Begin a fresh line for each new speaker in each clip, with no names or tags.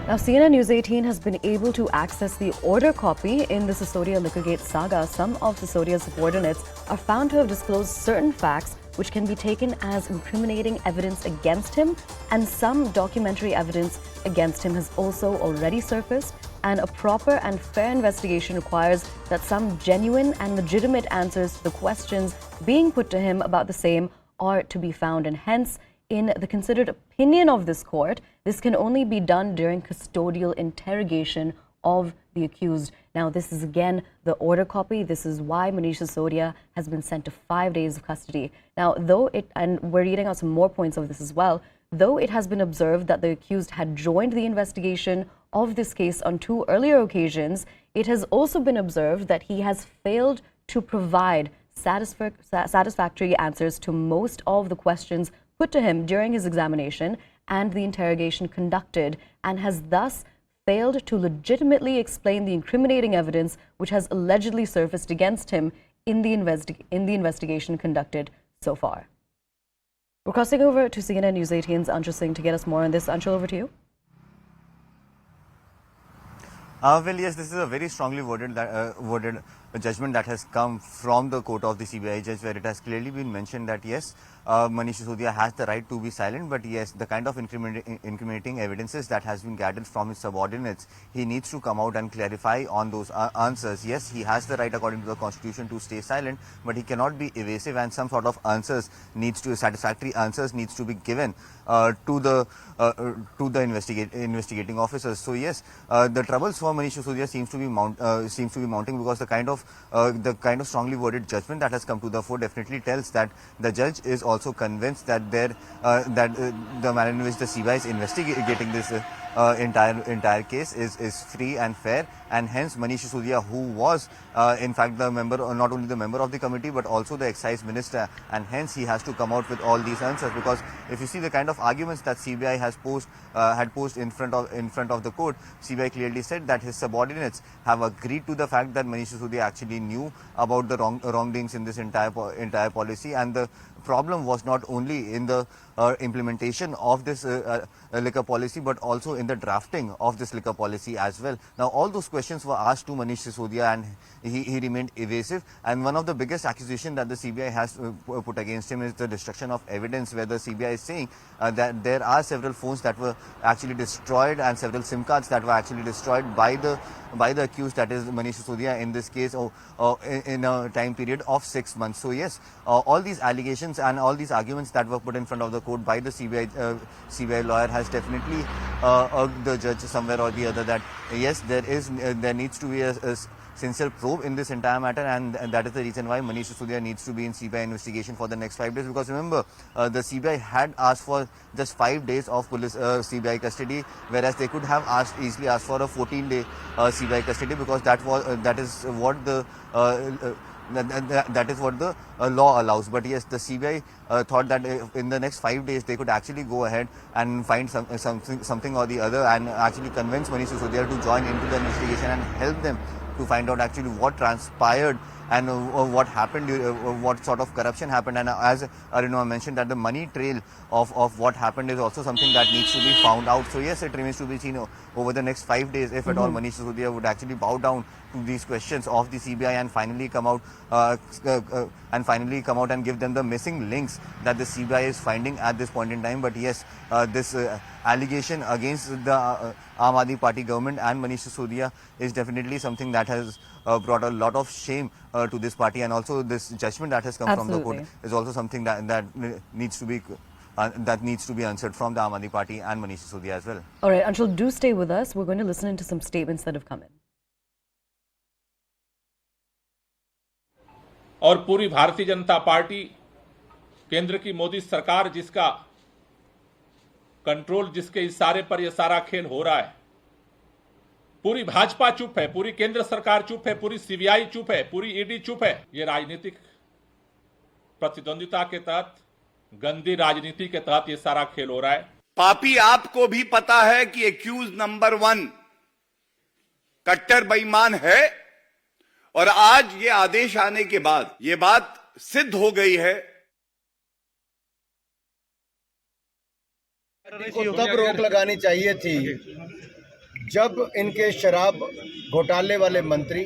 Now, CNN News 18 has been able to access the order copy in the Sisodia Liquorgate saga. Some of Sisodia's subordinates are found to have disclosed certain facts which can be taken as incriminating evidence against him, and some documentary evidence against him has also already surfaced. And a proper and fair investigation requires that some genuine and legitimate answers to the questions being put to him about the same are to be found, and hence, in the considered opinion of this court, this can only be done during custodial interrogation of the accused. Now, this is again the order copy. This is why Manish Sisodia has been sent to 5 days of custody. Now, and we're reading out some more points of this as well, though it has been observed that the accused had joined the investigation of this case on 2 earlier occasions, it has also been observed that he has failed to provide satisfactory answers to most of the questions put to him during his examination and the interrogation conducted, and has thus failed to legitimately explain the incriminating evidence which has allegedly surfaced against him in the investigation conducted so far. We're crossing over to CNN News 18's Anshul Singh to get us more on this. Anshul, over to you.
Well, yes, this is a very strongly worded judgment that has come from the court of the CBI judge, where it has clearly been mentioned that yes, Manish Sisodia has the right to be silent, but yes, the kind of incriminating evidences that has been gathered from his subordinates, he needs to come out and clarify on those answers. Yes, he has the right according to the constitution to stay silent, but he cannot be evasive, and some sort of satisfactory answers needs to be given to the investigating officers. So yes, the troubles for Manish Sisodia seems to be mounting, because the kind of strongly worded judgment that has come to the fore definitely tells that the judge is also convinced that the manner in which the CBI is investigating this entire case is free and fair, and hence Manish Sisodia, who was in fact the member, not only the member of the committee but also the excise minister, and hence he has to come out with all these answers. Because if you see the kind of arguments that CBI had posed in front of the court, CBI clearly said that his subordinates have agreed to the fact that Manish Sisodia actually knew about the wrongdoings in this entire policy, and the problem was not only in the implementation of this liquor policy, but also in the drafting of this liquor policy as well. Now, all those questions were asked to Manish Sisodia, and he remained evasive. And one of the biggest accusations that the CBI has put against him is the destruction of evidence, where the CBI is saying that there are several phones that were actually destroyed and several SIM cards that were actually destroyed by the accused, that is Manish Sisodia, in this case, in a time period of 6 months. So yes, all these allegations and all these arguments that were put in front of the court by the CBI lawyer has definitely urged the judge somewhere or the other that yes, there needs to be a sincere probe in this entire matter, and that is the reason why Manish Sisodia needs to be in CBI investigation for the next 5 days. Because remember, the CBI had asked for just 5 days of police CBI custody, whereas they could have easily asked for a 14-day CBI custody, because that is what the law allows. But yes, the CBI thought that in the next 5 days they could actually go ahead and find something or the other, and actually convince Manish Sisodia to join into the investigation and help them to find out actually what transpired and what happened, what sort of corruption happened. And as Aruna mentioned, that the money trail of what happened is also something that needs to be found out. So yes, it remains to be seen over the next 5 days if at all Manish Sisodia would actually bow down to these questions of the CBI and finally come out and give them the missing links that the CBI is finding at this point in time. But yes, this allegation against the Aam Aadmi Party government and Manish Sisodia is definitely something that has brought a lot of shame to this party, and also this judgment that has come from the court is also something that needs to be answered from the Aam Aadmi Party and Manish Sisodia as well.
All right, Anshul, do stay with us. We're going to listen into some statements that have come in.
और पूरी Bharatiya Janata party, केंद्र की मोदी सरकार, जिसका control, जिसके इशारे पर यह सारा खेल हो रहा है, पूरी भाजपा चुप है, पूरी केंद्र सरकार चुप है, पूरी सीबीआई चुप है, पूरी ईडी चुप है। ये राजनीतिक प्रतिद्वंदिता के तहत, गंदी राजनीति के तहत ये सारा खेल हो रहा है।
पापी, आपको भी पता है कि एक्यूज नंबर 1 कट्टर बेईमान है, और आज ये आदेश आने के बाद ये बात सिद्ध हो गई है।
तब रोक लगानी चाहिए थी जब इनके शराब घोटाले वाले मंत्री,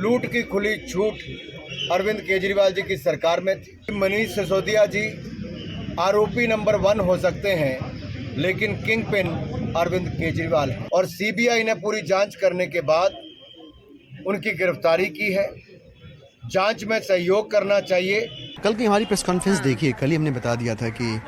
लूट की खुली छूट अरविंद केजरीवाल जी की सरकार में थी। मनीष सिसोदिया जी आरोपी नंबर 1 हो सकते हैं, लेकिन किंग पिन अरविंद केजरीवाल है और सीबीआई ने पूरी जांच करने के बाद उनकी गिरफ्तारी की है। जांच में सहयोग करना चाहिए।
कल की हमारी प्रेस कॉन्फ्रेंस देखिए, कल ही हमने बता दिया था कि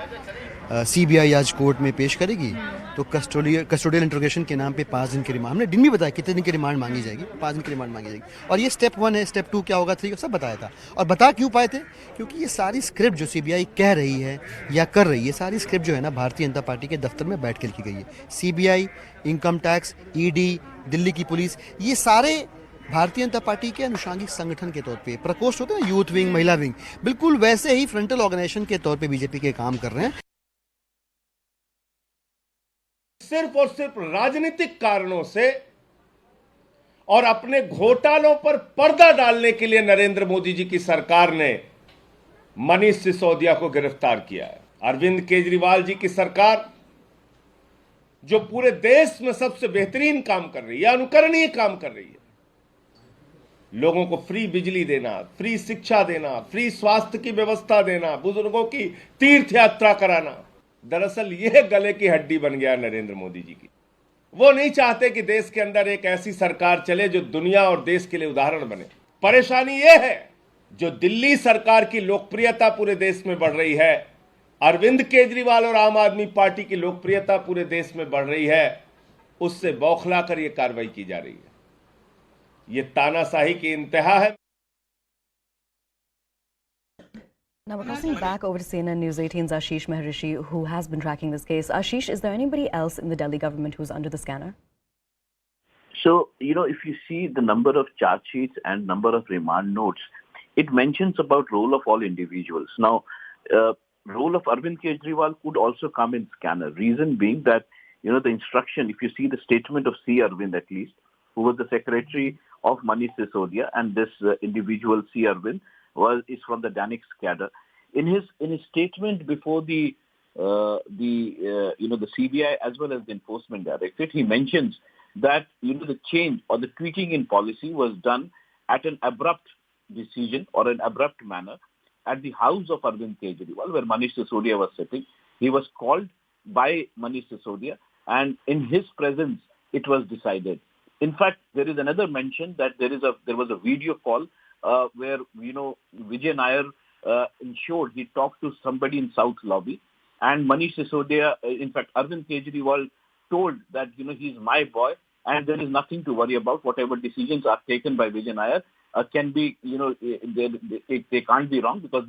सीबीआई आज कोर्ट में पेश करेगी तो कस्टोडियल इंट्रोगेशन के नाम पे 5 दिन की रिमांड, हमने दिन भी बताया कितने दिन की रिमांड मांगी जाएगी, 5 दिन की रिमांड मांगी जाएगी। और ये स्टेप 1 है, स्टेप 2 क्या होगा, 3 सब बताया था। और बता क्यों पाए थे? क्योंकि ये सारी स्क्रिप्ट जो सीबीआई कह रही है या कर रही है, सारी स्क्रिप्ट जो है ना भारतीय जनता पार्टी के दफ्तर में बैठ के लिखी गई है। CBI, income tax, ED, Delhi की पुलिस, ये सारे भारतीय जनता पार्टी के अनुषांगिक संगठन के तौर पे प्रकोष्ठ होते हैं ना, यूथ विंग, महिला विंग, बिल्कुल वैसे ही फ्रंटल ऑर्गेनाइजेशन के तौर पे बीजेपी के काम कर रहे हैं।
सिर्फ और सिर्फ राजनीतिक कारणों से और अपने घोटालों पर पर्दा डालने के लिए नरेंद्र मोदी जी की सरकार ने मनीष सिसोदिया को गिरफ्तार किया है। अरविंद केजरीवाल जी की सरकार जो पूरे देश में सबसे बेहतरीन काम कर रही है, अनुकरणीय काम कर रही है, लोगों को फ्री बिजली देना, फ्री शिक्षा देना, फ्री स्वास्थ्य की व्यवस्था देना, बुजुर्गों की तीर्थ यात्रा कराना, दरअसल यह गले की हड्डी बन गया नरेंद्र मोदी जी की। वो नहीं चाहते कि देश के अंदर एक ऐसी सरकार चले जो दुनिया और देश के लिए उदाहरण बने। परेशानी यह है, जो दिल्ली सरकार की लोकप्रियता पूरे देश में बढ़ रही है, अरविंद केजरीवाल और आम आदमी पार्टी की लोकप्रियता पूरे देश में बढ़ रही है, उससे बौखला कर यह कार्रवाई की जा रही है। ये तानाशाही की इंतहा है।
Now we're crossing back over to CNN News 18's Ashish Maharishi, who has been tracking this case. Ashish, is there anybody else in the Delhi government who's under the scanner?
So, if you see the number of charge sheets and number of remand notes, it mentions about role of all individuals. Now, role of Arvind Kejriwal could also come in scanner. Reason being that, the instruction, if you see the statement of C. Arvind at least, who was the secretary of Manish Sisodia, and this individual C. Arvind is from the Danix cadre. In his statement before the CBI as well as the Enforcement Directorate, he mentions that the change or the tweaking in policy was done at an abrupt decision or an abrupt manner at the house of Arvind Kejriwal, where Manish Sisodia was sitting. He was called by Manish Sisodia, and in his presence, it was decided. In fact, there is another mention that there was a video call where Vijay Nair ensured he talked to somebody in South Lobby, and Manish Sisodia, in fact, Arvind Kejriwal told that he's my boy, and there is nothing to worry about. Whatever decisions are taken by Vijay Nair can be, they can't be wrong because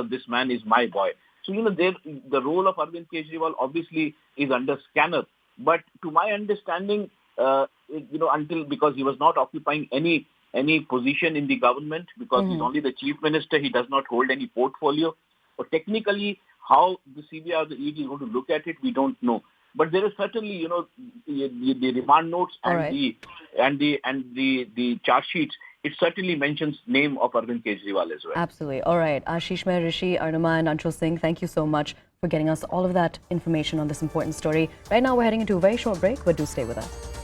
this man is my boy. So the role of Arvind Kejriwal obviously is under scanner, but to my understanding, until because he was not occupying any position in the government, because he's only the chief minister, he does not hold any portfolio. But technically, how the CBI or the ED is going to look at it, we don't know. But there is certainly, the remand notes and the charge sheets. It certainly mentions name of Arvind Kejriwal as well.
Absolutely. All right. Ashish Maharishi, Arnama and Anshul Singh, thank you so much for getting us all of that information on this important story. Right now, we're heading into a very short break, but do stay with us.